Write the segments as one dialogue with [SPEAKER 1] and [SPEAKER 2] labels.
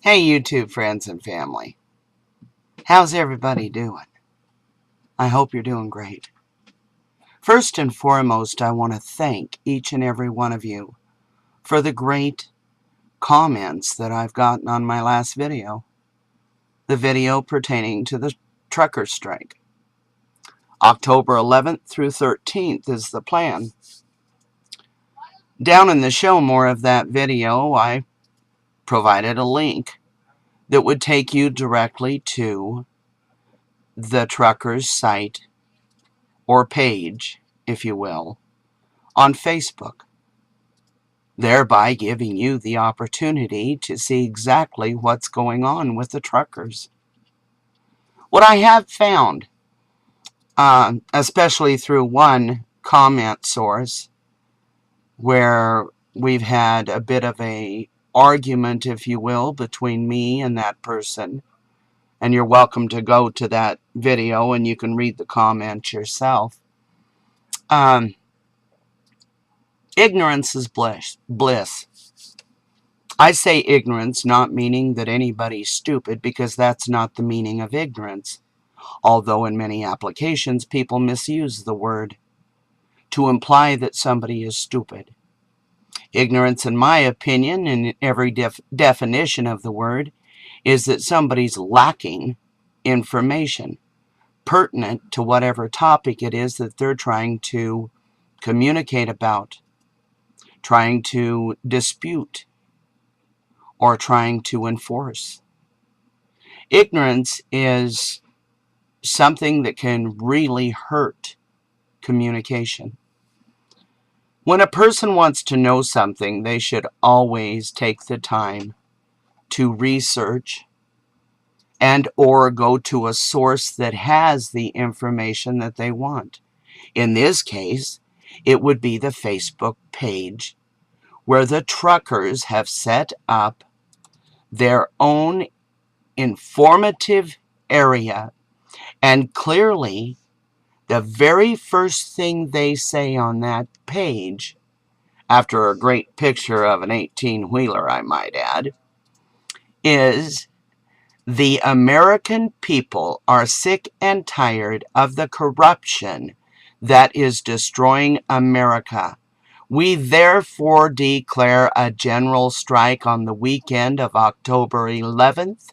[SPEAKER 1] Hey YouTube friends and family. How's everybody doing? I hope you're doing great. First and foremost, I want to thank each and every one of you for the great comments that I've gotten on my last video. The video pertaining to the trucker strike. October 11th through 13th is the plan. Down in the show more of that video, I provided a link that would take you directly to the truckers' site or page, if you will, on Facebook, thereby giving you the opportunity to see exactly what's going on with the truckers. What I have found, especially through one comment source, where we've had a bit of a argument, if you will, between me and that person, and you're welcome to go to that video and you can read the comments yourself. Ignorance is bliss. I say ignorance, not meaning that anybody's stupid, because that's not the meaning of ignorance. Although in many applications people misuse the word to imply that somebody is stupid. Ignorance, in my opinion, in every definition of the word, is that somebody's lacking information pertinent to whatever topic it is that they're trying to communicate about, trying to dispute, or trying to enforce. Ignorance is something that can really hurt communication. When a person wants to know something, they should always take the time to research and or go to a source that has the information that they want. In this case, it would be the Facebook page where the truckers have set up their own informative area, and clearly the very first thing they say on that page, after a great picture of an 18-wheeler I might add, is the American people are sick and tired of the corruption that is destroying America. We therefore declare a general strike on the weekend of October 11th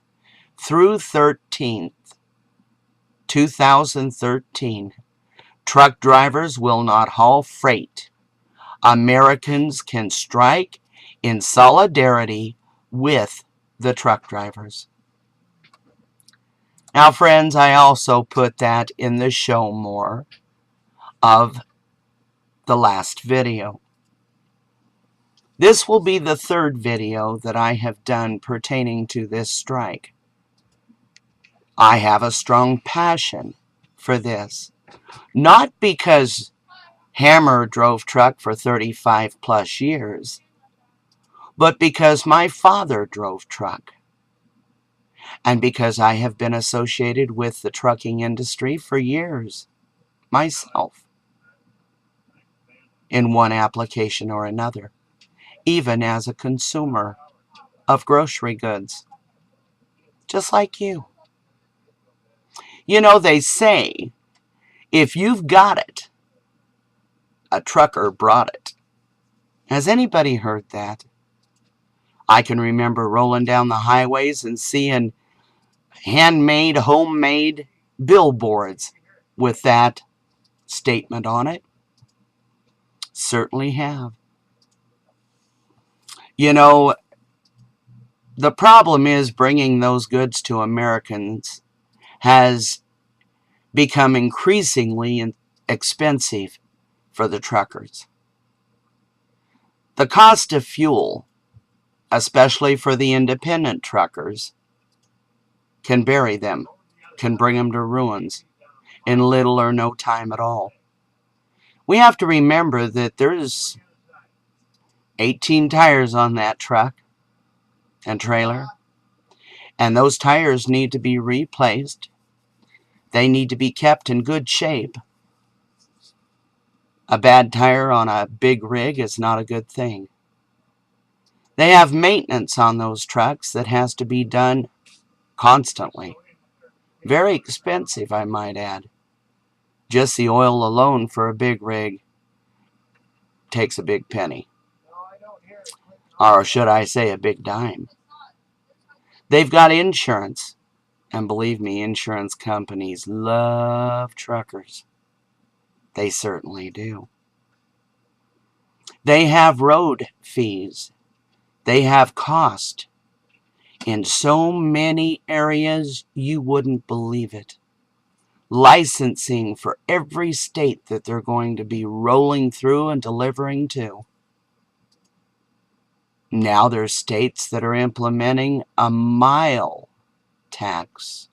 [SPEAKER 1] through 13th, 2013. Truck drivers will not haul freight. Americans can strike in solidarity with the truck drivers. Now, friends, I also put that in the show more of the last video. This will be the third video that I have done pertaining to this strike. I have a strong passion for this. Not because Hammer drove truck for 35 plus years, but because my father drove truck. And because I have been associated with the trucking industry for years myself, in one application or another, even as a consumer of grocery goods, just like you. You know, they say, if you've got it, a trucker brought it. Has anybody heard that? I can remember rolling down the highways and seeing handmade, homemade billboards with that statement on it. Certainly have. You know, the problem is bringing those goods to Americans has become increasingly expensive for the truckers. The cost of fuel, especially for the independent truckers, can bury them, can bring them to ruins in little or no time at all. We have to remember that there's 18 tires on that truck and trailer, and those tires need to be replaced. They need to be kept in good shape. A bad tire on a big rig is not a good thing. They have maintenance on those trucks that has to be done constantly. Very expensive, I might add. Just the oil alone for a big rig takes a big penny. Or should I say a big dime. They've got insurance. And believe me, insurance companies love truckers. They certainly do. They have road fees. They have cost. In so many areas, you wouldn't believe it. Licensing for every state that they're going to be rolling through and delivering to. Now there's states that are implementing a mile tax.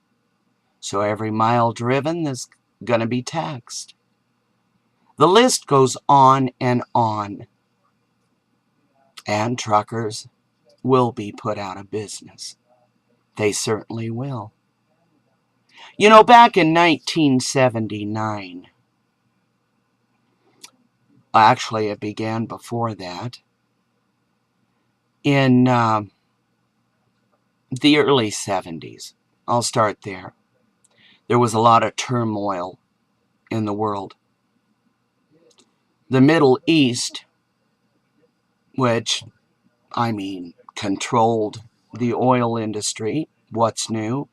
[SPEAKER 1] So every mile driven is going to be taxed. The list goes on and on. And truckers will be put out of business. They certainly will. You know, back in 1979, actually it began before that, in the early 70s, I'll start there, there was a lot of turmoil in the world. The Middle East, which, I mean, controlled the oil industry, what's new,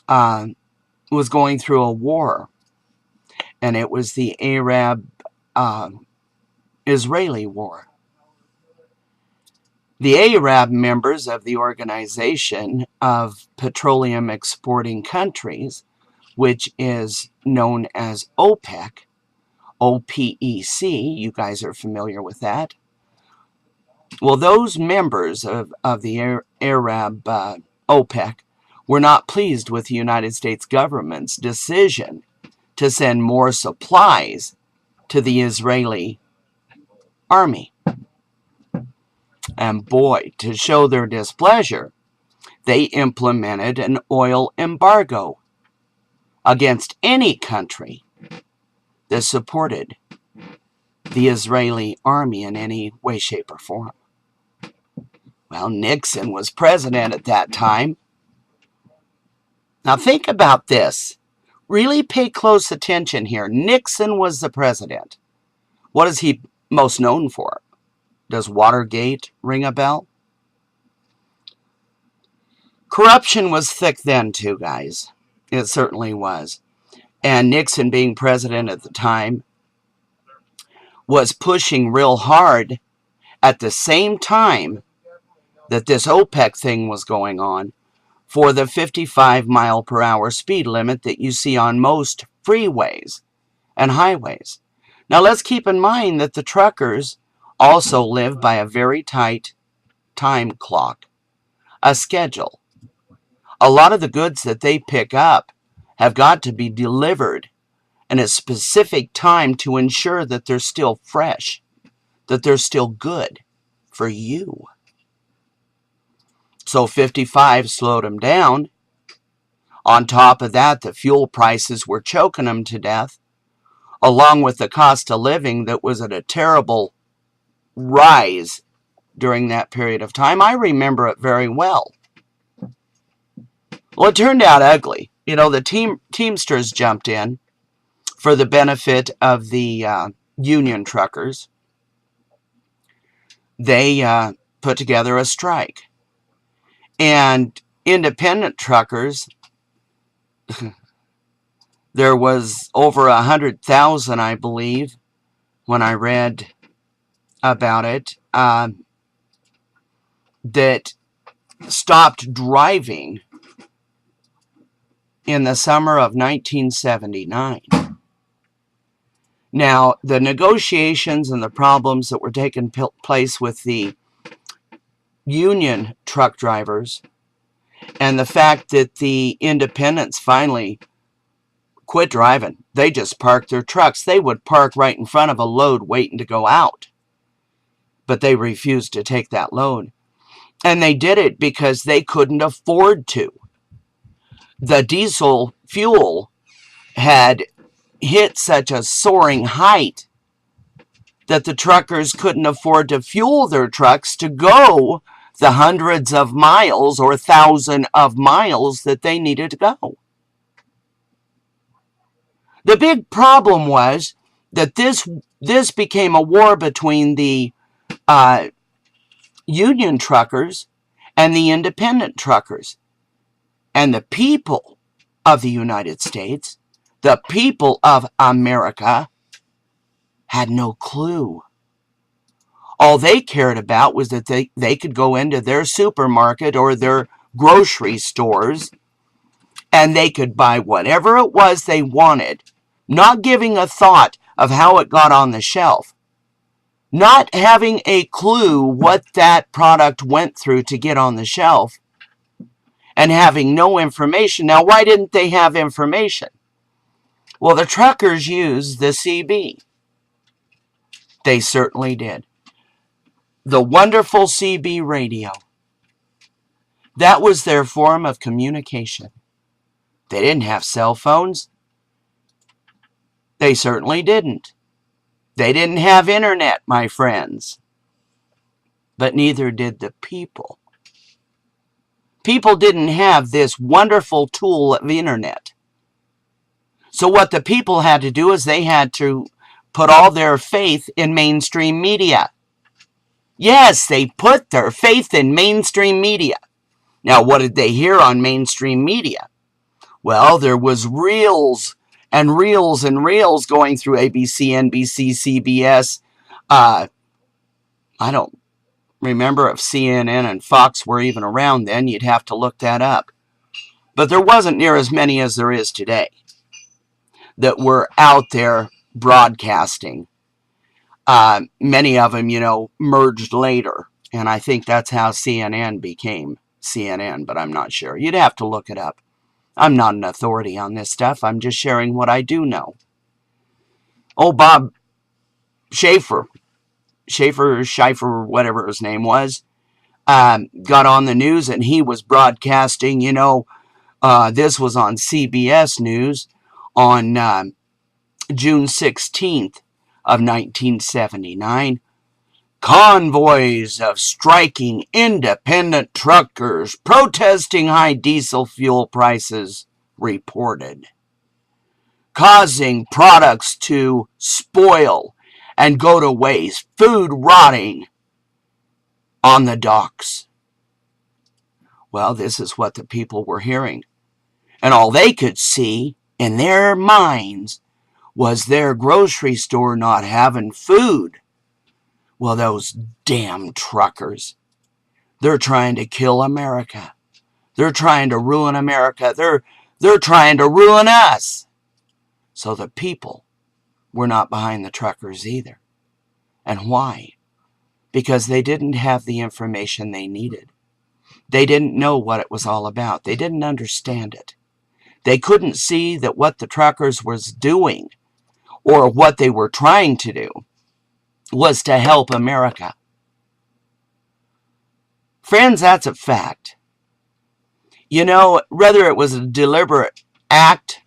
[SPEAKER 1] was going through a war. And it was the Arab-Israeli war. The Arab members of the Organization of Petroleum Exporting Countries, which is known as OPEC, OPEC, you guys are familiar with that. Well, those members of the Arab OPEC were not pleased with the United States government's decision to send more supplies to the Israeli army. And boy, to show their displeasure, they implemented an oil embargo against any country that supported the Israeli army in any way, shape, or form. Well, Nixon was president at that time. Now think about this. Really pay close attention here. Nixon was the president. What is he most known for? Does Watergate ring a bell? Corruption was thick then too, guys. It certainly was. And Nixon, being president at the time, was pushing real hard at the same time that this OPEC thing was going on for the 55-mile-per-hour speed limit that you see on most freeways and highways. Now let's keep in mind that the truckers also live by a very tight time clock, a schedule. A lot of the goods that they pick up have got to be delivered in a specific time to ensure that they're still fresh, that they're still good for you. So 55 slowed them down. On top of that, the fuel prices were choking them to death, along with the cost of living that was at a terrible rise during that period of time. I remember it very well. Well, it turned out ugly. You know, the Teamsters jumped in for the benefit of the union truckers. They put together a strike. And independent truckers, there was over 100,000, I believe, when I read about it, that stopped driving in the summer of 1979. Now, the negotiations and the problems that were taking place with the union truck drivers and the fact that the independents finally quit driving. They just parked their trucks. They would park right in front of a load waiting to go out. But they refused to take that load. And they did it because they couldn't afford to. The diesel fuel had hit such a soaring height that the truckers couldn't afford to fuel their trucks to go the hundreds of miles or thousand of miles that they needed to go. The big problem was that this became a war between the union truckers and the independent truckers. And the people of the United States, the people of America, had no clue. All they cared about was that they could go into their supermarket or their grocery stores and they could buy whatever it was they wanted, not giving a thought of how it got on the shelf, not having a clue what that product went through to get on the shelf, and having no information. Now, why didn't they have information? Well, the truckers used the CB. They certainly did. The wonderful CB radio. That was their form of communication. They didn't have cell phones. They certainly didn't. They didn't have internet, my friends. But neither did the people. People didn't have this wonderful tool of internet. So what the people had to do is they had to put all their faith in mainstream media. Yes, they put their faith in mainstream media. Now, what did they hear on mainstream media? Well, there was reels and reels and reels going through ABC, NBC, CBS. I don't remember if CNN and Fox were even around then. You'd have to look that up. But there wasn't near as many as there is today that were out there broadcasting. Many of them, merged later. And I think that's how CNN became CNN, but I'm not sure. You'd have to look it up. I'm not an authority on this stuff. I'm just sharing what I do know. Oh, Bob Schaefer, whatever his name was, got on the news and he was broadcasting, this was on CBS News on June 16th of 1979. Convoys of striking independent truckers protesting high diesel fuel prices reported, causing products to spoil and go to waste, food rotting on the docks. Well, this is what the people were hearing. And all they could see in their minds was their grocery store not having food. Well, those damn truckers, they're trying to kill America. They're trying to ruin America. They're trying to ruin us. So the people were not behind the truckers either. And why? Because they didn't have the information they needed. They didn't know what it was all about. They didn't understand it. They couldn't see that what the truckers was doing or what they were trying to do was to help America. Friends, that's a fact. Whether it was a deliberate act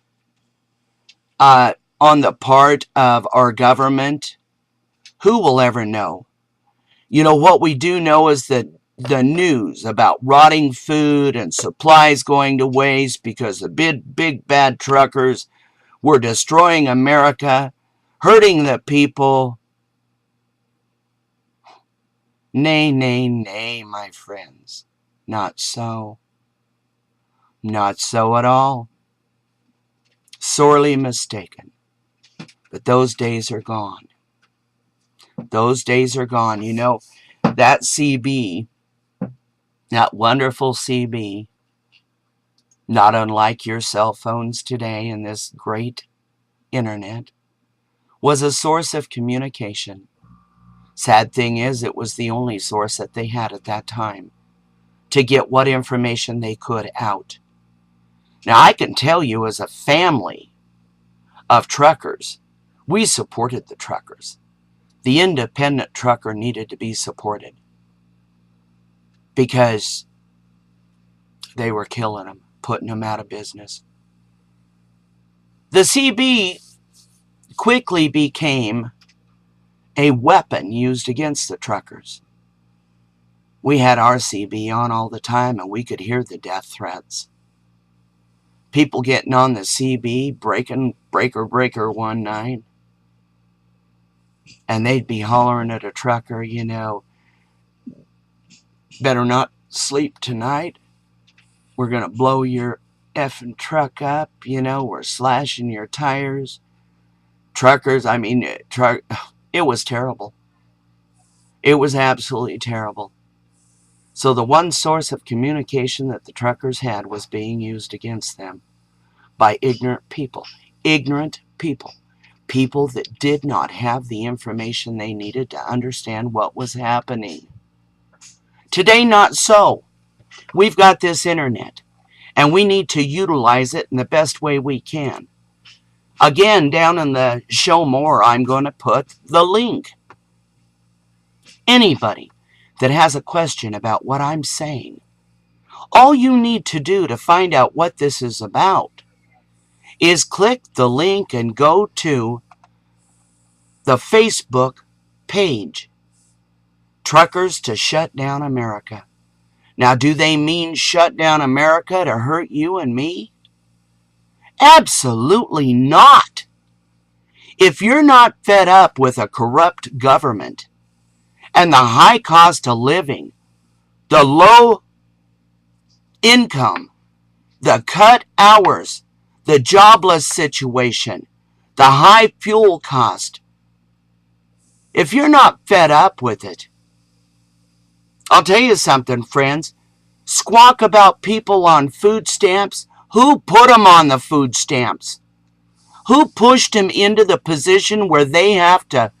[SPEAKER 1] on the part of our government, who will ever know? What we do know is that the news about rotting food and supplies going to waste because the big bad truckers were destroying America, hurting the people. Nay, nay, nay, my friends. Not so. Not so at all. Sorely mistaken. But those days are gone. Those days are gone. That CB, that wonderful CB, not unlike your cell phones today and this great internet, was a source of communication. Sad thing is, it was the only source that they had at that time to get what information they could out. Now, I can tell you as a family of truckers, we supported the truckers. The independent trucker needed to be supported because they were killing them, putting them out of business. The CB quickly became a weapon used against the truckers. We had RCB on all the time, and we could hear the death threats. People getting on the CB, breaking breaker one night, and they'd be hollering at a trucker, you know, better not sleep tonight. We're going to blow your effing truck up, you know, we're slashing your tires. Truckers, I mean, it was terrible. It was absolutely terrible. So the one source of communication that the truckers had was being used against them by ignorant people. Ignorant people. People that did not have the information they needed to understand what was happening. Today, not so. We've got this internet, and we need to utilize it in the best way we can. Again, down in the show more, I'm going to put the link. Anybody that has a question about what I'm saying, all you need to do to find out what this is about is click the link and go to the Facebook page, Truckers to Shut Down America. Now, do they mean shut down America to hurt you and me? Absolutely not. If you're not fed up with a corrupt government and the high cost of living, the low income, the cut hours, the jobless situation, the high fuel cost, if you're not fed up with it, I'll tell you something, friends. Squawk about people on food stamps. Who put them on the food stamps? Who pushed them into the position where they have to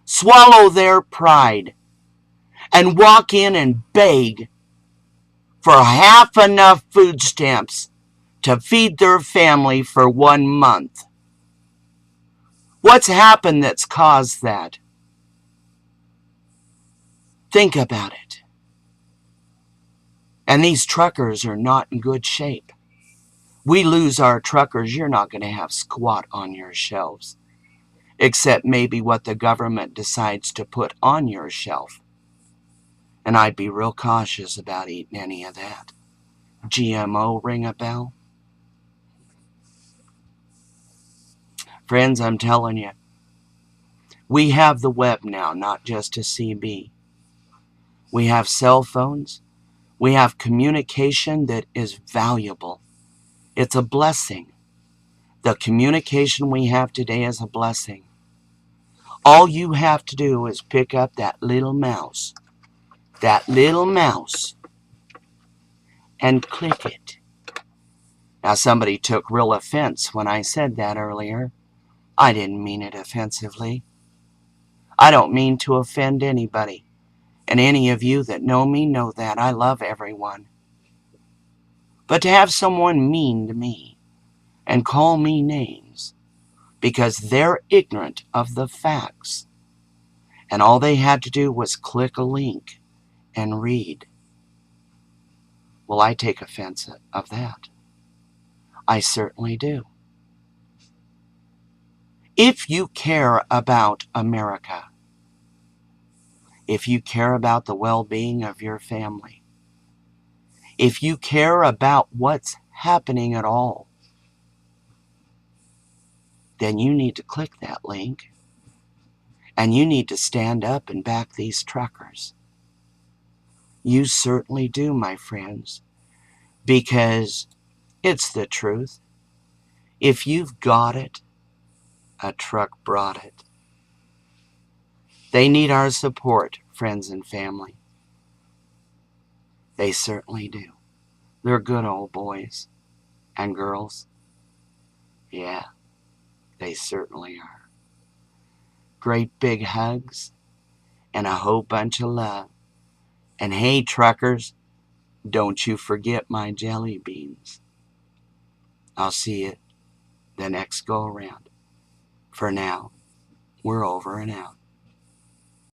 [SPEAKER 1] swallow their pride and walk in and beg for half enough food stamps to feed their family for 1 month? What's happened that's caused that? Think about it. And these truckers are not in good shape. We lose our truckers, you're not going to have squat on your shelves, except maybe what the government decides to put on your shelf. And I'd be real cautious about eating any of that. GMO, ring a bell? Friends, I'm telling you, we have the web now, not just a CB. We have cell phones. We have communication that is valuable. It's a blessing. The communication we have today is a blessing. All you have to do is pick up that little mouse, and click it. Now, somebody took real offense when I said that earlier. I didn't mean it offensively. I don't mean to offend anybody. And any of you that know me know that. I love everyone. But to have someone mean to me and call me names because they're ignorant of the facts, and all they had to do was click a link and read, well, I take offense of that. I certainly do. If you care about America, if you care about the well-being of your family, if you care about what's happening at all, then you need to click that link and you need to stand up and back these truckers. You certainly do, my friends, because it's the truth. If you've got it, a truck brought it. They need our support, friends and family. They certainly do. They're good old boys and girls. Yeah, they certainly are. Great big hugs and a whole bunch of love. And hey, truckers, don't you forget my jelly beans. I'll see you the next go around. For now, we're over and out.